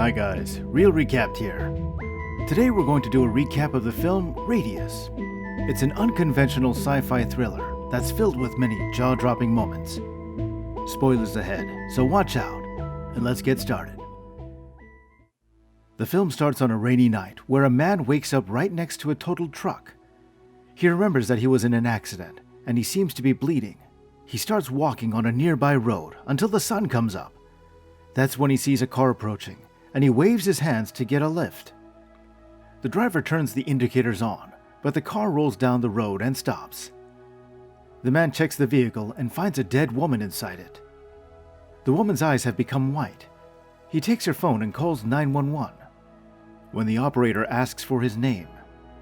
Hi guys, Real Recapped here. Today we're going to do a recap of the film Radius. It's an unconventional sci-fi thriller that's filled with many jaw-dropping moments. Spoilers ahead, so watch out, and let's get started. The film starts on a rainy night where a man wakes up right next to a totaled truck. He remembers that he was in an accident, and he seems to be bleeding. He starts walking on a nearby road until the sun comes up. That's when he sees a car approaching, and he waves his hands to get a lift. The driver turns the indicators on, but the car rolls down the road and stops. The man checks the vehicle and finds a dead woman inside it. The woman's eyes have become white. He takes her phone and calls 911. When the operator asks for his name,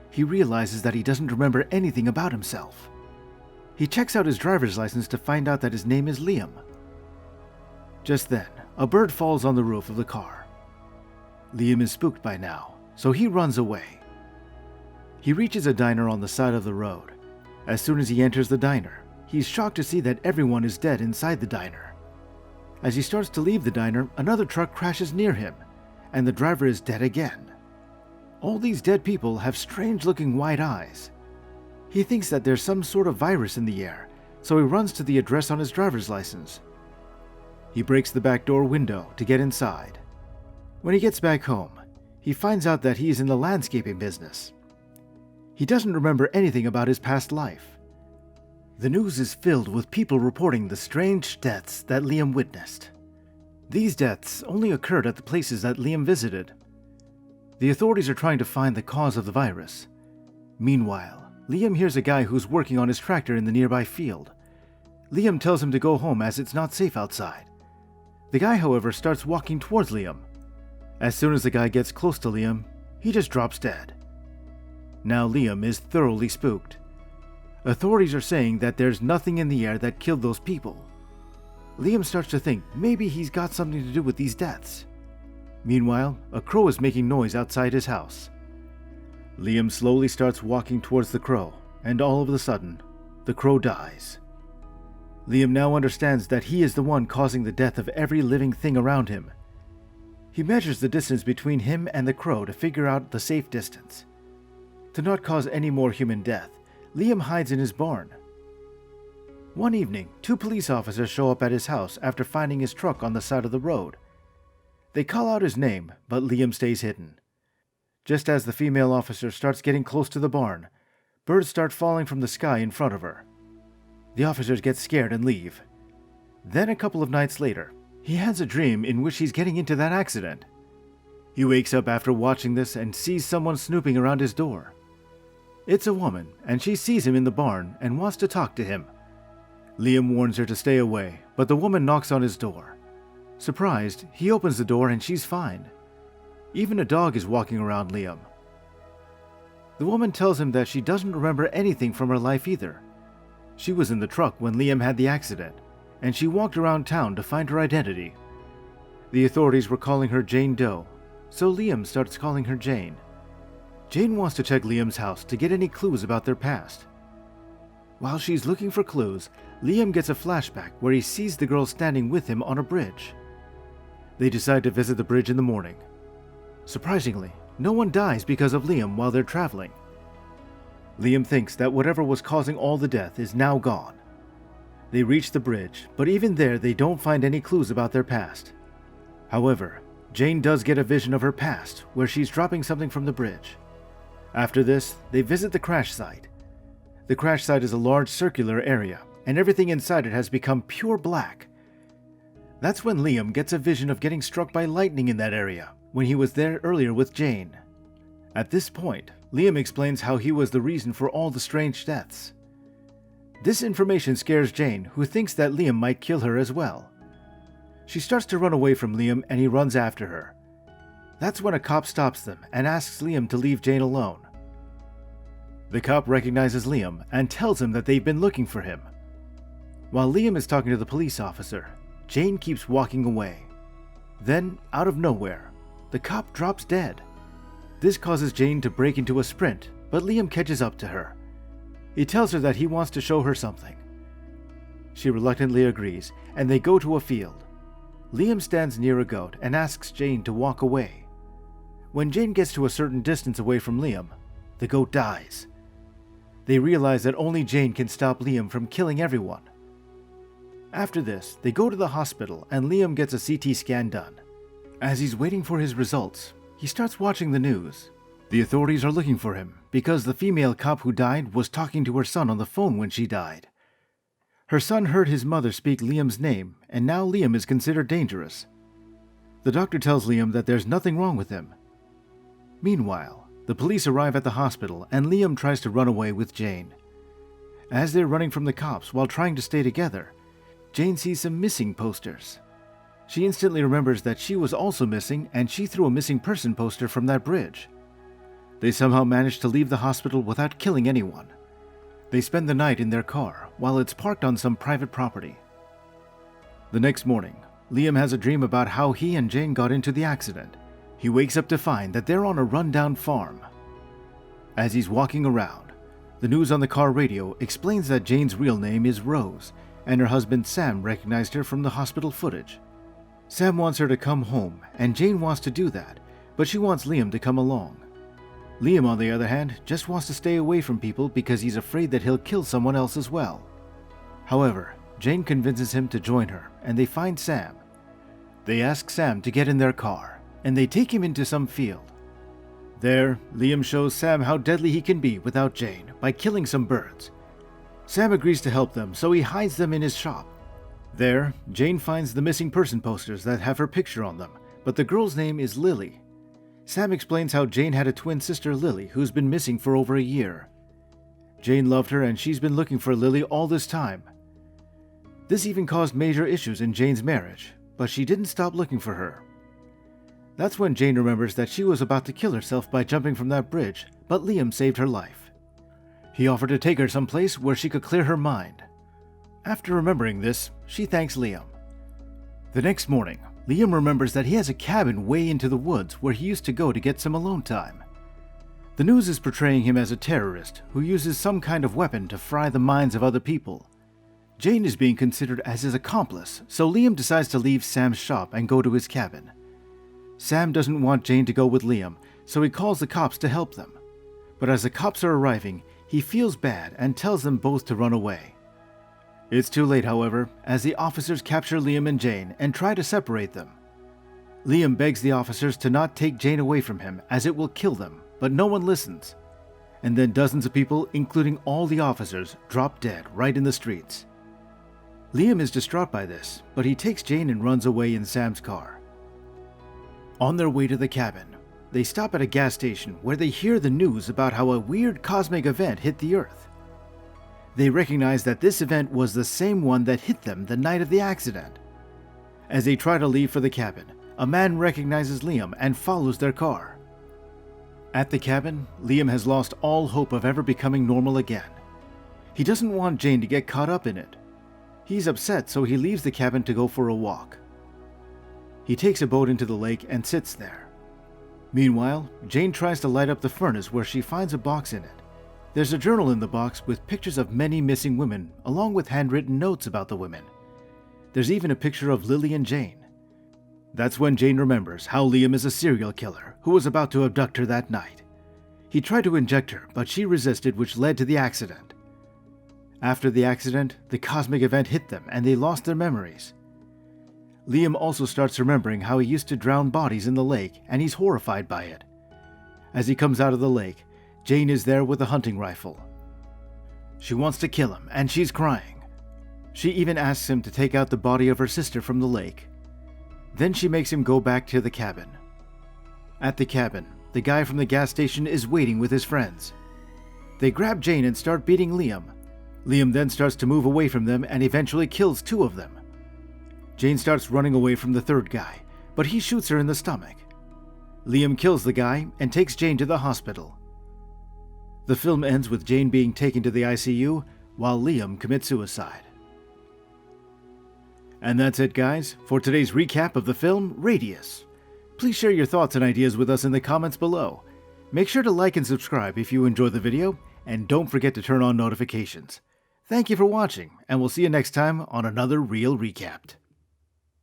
he realizes that he doesn't remember anything about himself. He checks out his driver's license to find out that his name is Liam. Just then, a bird falls on the roof of the car. Liam is spooked by now, so he runs away. He reaches a diner on the side of the road. As soon as he enters the diner, he's shocked to see that everyone is dead inside the diner. As he starts to leave the diner, another truck crashes near him, and the driver is dead again. All these dead people have strange-looking white eyes. He thinks that there's some sort of virus in the air, so he runs to the address on his driver's license. He breaks the back door window to get inside. When he gets back home, he finds out that he is in the landscaping business. He doesn't remember anything about his past life. The news is filled with people reporting the strange deaths that Liam witnessed. These deaths only occurred at the places that Liam visited. The authorities are trying to find the cause of the virus. Meanwhile, Liam hears a guy who's working on his tractor in the nearby field. Liam tells him to go home as it's not safe outside. The guy, however, starts walking towards Liam. As soon as the guy gets close to Liam, he just drops dead. Now Liam is thoroughly spooked. Authorities are saying that there's nothing in the air that killed those people. Liam starts to think maybe he's got something to do with these deaths. Meanwhile, a crow is making noise outside his house. Liam slowly starts walking towards the crow, and all of a sudden, the crow dies. Liam now understands that he is the one causing the death of every living thing around him. He measures the distance between him and the crow to figure out the safe distance. To not cause any more human death, Liam hides in his barn. One evening, 2 police officers show up at his house after finding his truck on the side of the road. They call out his name, but Liam stays hidden. Just as the female officer starts getting close to the barn, birds start falling from the sky in front of her. The officers get scared and leave. Then a couple of nights later, he has a dream in which he's getting into that accident. He wakes up after watching this and sees someone snooping around his door. It's a woman, and she sees him in the barn and wants to talk to him. Liam warns her to stay away, but the woman knocks on his door. Surprised, he opens the door and she's fine. Even a dog is walking around Liam. The woman tells him that she doesn't remember anything from her life either. She was in the truck when Liam had the accident, and she walked around town to find her identity. The authorities were calling her Jane Doe, so Liam starts calling her Jane. Jane wants to check Liam's house to get any clues about their past. While she's looking for clues, Liam gets a flashback where he sees the girl standing with him on a bridge. They decide to visit the bridge in the morning. Surprisingly, no one dies because of Liam while they're traveling. Liam thinks that whatever was causing all the death is now gone. They reach the bridge, but even there they don't find any clues about their past. However, Jane does get a vision of her past where she's dropping something from the bridge. After this, they visit the crash site. The crash site is a large circular area, and everything inside it has become pure black. That's when Liam gets a vision of getting struck by lightning in that area when he was there earlier with Jane. At this point, Liam explains how he was the reason for all the strange deaths. This information scares Jane, who thinks that Liam might kill her as well. She starts to run away from Liam and he runs after her. That's when a cop stops them and asks Liam to leave Jane alone. The cop recognizes Liam and tells him that they've been looking for him. While Liam is talking to the police officer, Jane keeps walking away. Then, out of nowhere, the cop drops dead. This causes Jane to break into a sprint, but Liam catches up to her. He tells her that he wants to show her something. She reluctantly agrees, and they go to a field. Liam stands near a goat and asks Jane to walk away. When Jane gets to a certain distance away from Liam, the goat dies. They realize that only Jane can stop Liam from killing everyone. After this, they go to the hospital and Liam gets a CT scan done. As he's waiting for his results, he starts watching the news. The authorities are looking for him because the female cop who died was talking to her son on the phone when she died. Her son heard his mother speak Liam's name, and now Liam is considered dangerous. The doctor tells Liam that there's nothing wrong with him. Meanwhile, the police arrive at the hospital and Liam tries to run away with Jane. As they're running from the cops while trying to stay together, Jane sees some missing posters. She instantly remembers that she was also missing and she threw a missing person poster from that bridge. They somehow manage to leave the hospital without killing anyone. They spend the night in their car while it's parked on some private property. The next morning, Liam has a dream about how he and Jane got into the accident. He wakes up to find that they're on a rundown farm. As he's walking around, the news on the car radio explains that Jane's real name is Rose, and her husband Sam recognized her from the hospital footage. Sam wants her to come home, and Jane wants to do that, but she wants Liam to come along. Liam, on the other hand, just wants to stay away from people because he's afraid that he'll kill someone else as well. However, Jane convinces him to join her, and they find Sam. They ask Sam to get in their car, and they take him into some field. There, Liam shows Sam how deadly he can be without Jane by killing some birds. Sam agrees to help them, so he hides them in his shop. There, Jane finds the missing person posters that have her picture on them, but the girl's name is Lily. Sam explains how Jane had a twin sister, Lily, who's been missing for over a year. Jane loved her and she's been looking for Lily all this time. This even caused major issues in Jane's marriage, but she didn't stop looking for her. That's when Jane remembers that she was about to kill herself by jumping from that bridge, but Liam saved her life. He offered to take her someplace where she could clear her mind. After remembering this, she thanks Liam. The next morning, Liam remembers that he has a cabin way into the woods where he used to go to get some alone time. The news is portraying him as a terrorist who uses some kind of weapon to fry the minds of other people. Jane is being considered as his accomplice, so Liam decides to leave Sam's shop and go to his cabin. Sam doesn't want Jane to go with Liam, so he calls the cops to help them. But as the cops are arriving, he feels bad and tells them both to run away. It's too late, however, as the officers capture Liam and Jane and try to separate them. Liam begs the officers to not take Jane away from him as it will kill them, but no one listens. And then dozens of people, including all the officers, drop dead right in the streets. Liam is distraught by this, but he takes Jane and runs away in Sam's car. On their way to the cabin, they stop at a gas station where they hear the news about how a weird cosmic event hit the Earth. They recognize that this event was the same one that hit them the night of the accident. As they try to leave for the cabin, a man recognizes Liam and follows their car. At the cabin, Liam has lost all hope of ever becoming normal again. He doesn't want Jane to get caught up in it. He's upset, so he leaves the cabin to go for a walk. He takes a boat into the lake and sits there. Meanwhile, Jane tries to light up the furnace where she finds a box in it. There's a journal in the box with pictures of many missing women, along with handwritten notes about the women. There's even a picture of Lily and Jane. That's when Jane remembers how Liam is a serial killer who was about to abduct her that night. He tried to inject her, but she resisted, which led to the accident. After the accident, the cosmic event hit them and they lost their memories. Liam also starts remembering how he used to drown bodies in the lake, and he's horrified by it. As he comes out of the lake, Jane is there with a hunting rifle. She wants to kill him, and she's crying. She even asks him to take out the body of her sister from the lake. Then she makes him go back to the cabin. At the cabin, the guy from the gas station is waiting with his friends. They grab Jane and start beating Liam. Liam then starts to move away from them and eventually kills two of them. Jane starts running away from the third guy, but he shoots her in the stomach. Liam kills the guy and takes Jane to the hospital. The film ends with Jane being taken to the ICU while Liam commits suicide. And that's it, guys, for today's recap of the film Radius. Please share your thoughts and ideas with us in the comments below. Make sure to like and subscribe if you enjoyed the video, and don't forget to turn on notifications. Thank you for watching, and we'll see you next time on another Real Recapped.